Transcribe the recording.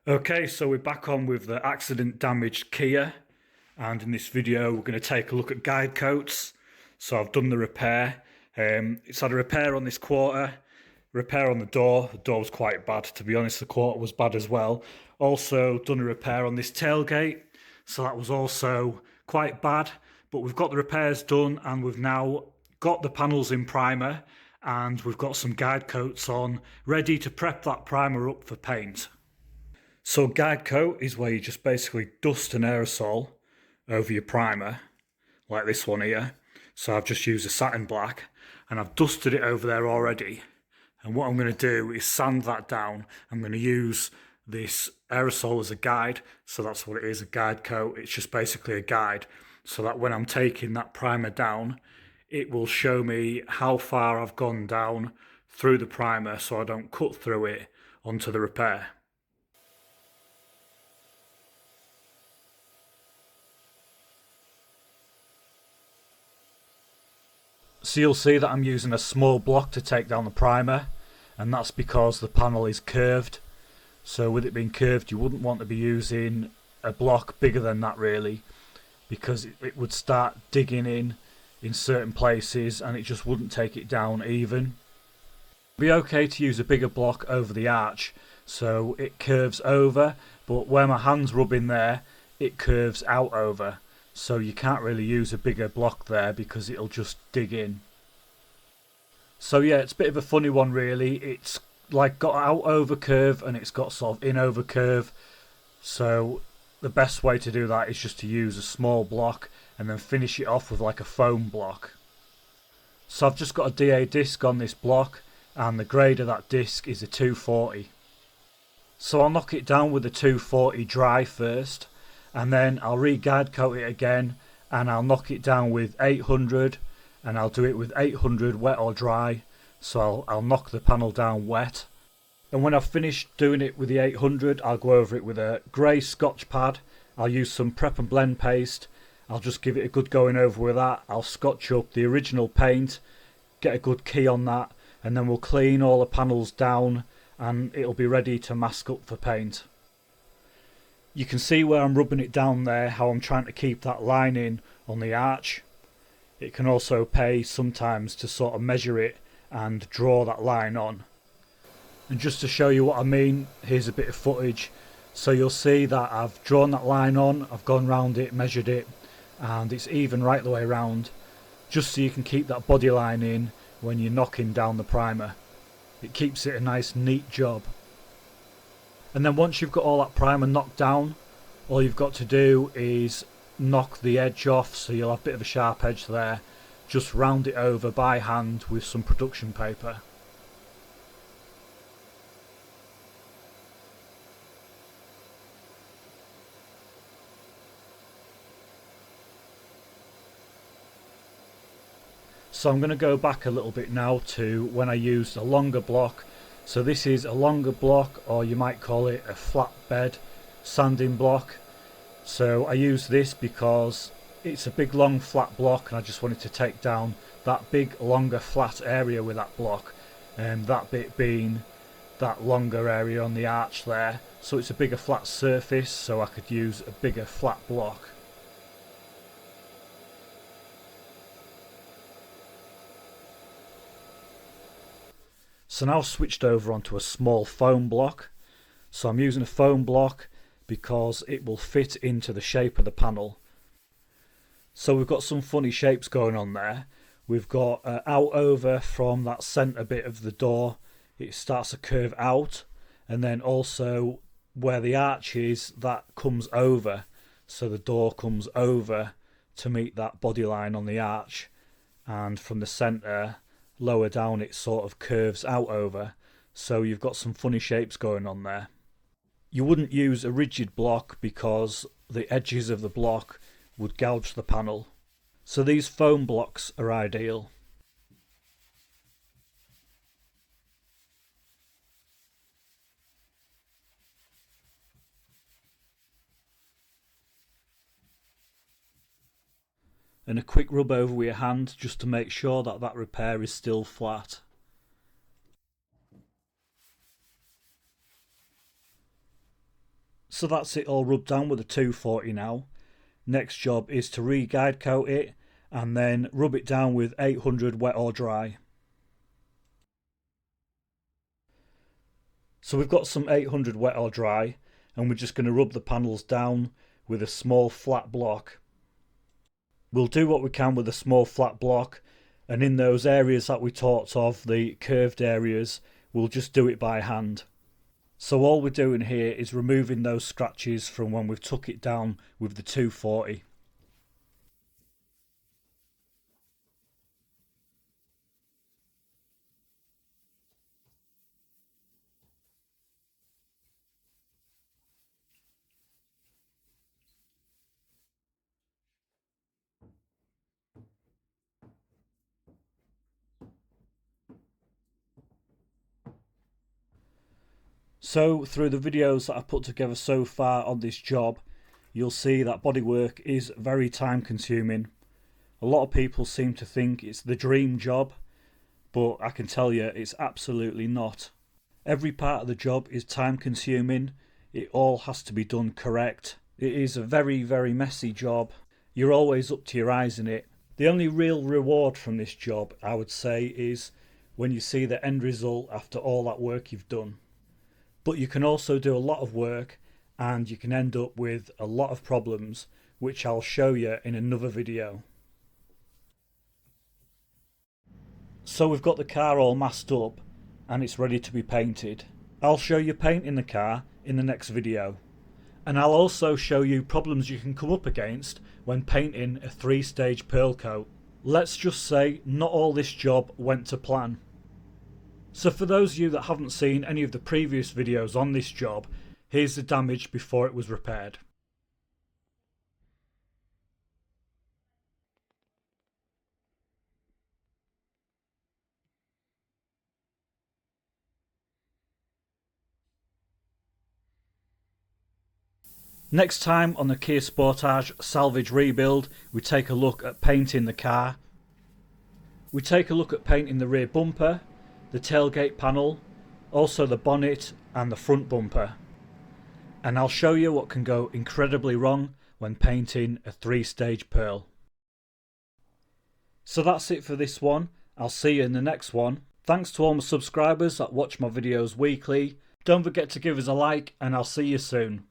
Okay, so we're back on with the accident damaged Kia, and in this video we're going to take a look at guide coats. So I've done the repair. It's had a repair on this quarter, repair on the door. The door was quite bad, to be honest. The quarter was bad as well. Also done a repair on this tailgate, so that was also quite bad. But we've got the repairs done, and we've now got the panels in primer, and we've got some guide coats on, ready to prep that primer up for paint. So guide coat is where you just basically dust an aerosol over your primer, like this one here. So I've just used a satin black and I've dusted it over there already. And what I'm going to do is sand that down. I'm going to use this aerosol as a guide. So that's what it is, a guide coat. It's just basically a guide. So that when I'm taking that primer down, it will show me how far I've gone down through the primer so I don't cut through it onto the repair. So you'll see that I'm using a small block to take down the primer, and that's because the panel is curved. So with it being curved, you wouldn't want to be using a block bigger than that really, because it would start digging in certain places and it just wouldn't take it down even. It'd be okay to use a bigger block over the arch so it curves over, but where my hand's rubbing there, it curves out over. So you can't really use a bigger block there because it'll just dig in. So yeah, it's a bit of a funny one really. It's like got out over curve and it's got sort of in over curve. So the best way to do that is just to use a small block and then finish it off with like a foam block. So I've just got a DA disc on this block and the grade of that disc is a 240. So I'll knock it down with a 240 dry first, and then I'll re-guide coat it again and I'll knock it down with 800, and I'll do it with 800 wet or dry. So I'll knock the panel down wet, and when I've finished doing it with the 800 I'll go over it with a grey Scotch pad. I'll use some prep and blend paste. I'll just give it a good going over with that. I'll scotch up the original paint, get a good key on that, and then we'll clean all the panels down and it'll be ready to mask up for paint. You can see where I'm rubbing it down there, how I'm trying to keep that line in on the arch. It can also pay sometimes to sort of measure it and draw that line on. And just to show you what I mean, here's a bit of footage. So you'll see that I've drawn that line on, I've gone round it, measured it, and it's even right the way around, just so you can keep that body line in when you're knocking down the primer. It keeps it a nice neat job. And then once you've got all that primer knocked down, all you've got to do is knock the edge off, so you'll have a bit of a sharp edge there. Just round it over by hand with some production paper. So I'm going to go back a little bit now to when I used a longer block. So this is a longer block, or you might call it a flatbed sanding block. So I use this because it's a big long flat block and I just wanted to take down that big longer flat area with that block, and that bit being that longer area on the arch there. So it's a bigger flat surface, so I could use a bigger flat block. So now I've switched over onto a small foam block. So I'm using a foam block because it will fit into the shape of the panel. So we've got some funny shapes going on there. We've got out over from that centre bit of the door. It starts to curve out, and then also where the arch is, that comes over. So the door comes over to meet that body line on the arch, and from the centre lower down it sort of curves out over. So you've got some funny shapes going on there. You wouldn't use a rigid block because the edges of the block would gouge the panel. So these foam blocks are ideal. And a quick rub over with your hand just to make sure that that repair is still flat. So that's it all rubbed down with a 240 now. Next job is to re-guide coat it and then rub it down with 800 wet or dry. So we've got some 800 wet or dry, and we're just going to rub the panels down with a small flat block. We'll do what we can with a small flat block, and in those areas that we talked of, the curved areas, we'll just do it by hand. So all we're doing here is removing those scratches from when we've took it down with the 240. So through the videos that I've put together so far on this job, you'll see that bodywork is very time consuming. A lot of people seem to think it's the dream job, but I can tell you it's absolutely not. Every part of the job is time consuming. It all has to be done correct. It is a very, very messy job. You're always up to your eyes in it. The only real reward from this job, I would say, is when you see the end result after all that work you've done. But you can also do a lot of work and you can end up with a lot of problems, which I'll show you in another video. So we've got the car all masked up and it's ready to be painted. I'll show you painting the car in the next video. And I'll also show you problems you can come up against when painting a 3-stage pearl coat. Let's just say not all this job went to plan. So for those of you that haven't seen any of the previous videos on this job, here's the damage before it was repaired. Next time on the Kia Sportage salvage rebuild, we take a look at painting the car. We take a look at painting the rear bumper, the tailgate panel, also the bonnet and the front bumper. And I'll show you what can go incredibly wrong when painting a 3-stage pearl. So that's it for this one. I'll see you in the next one. Thanks to all my subscribers that watch my videos weekly. Don't forget to give us a like and I'll see you soon.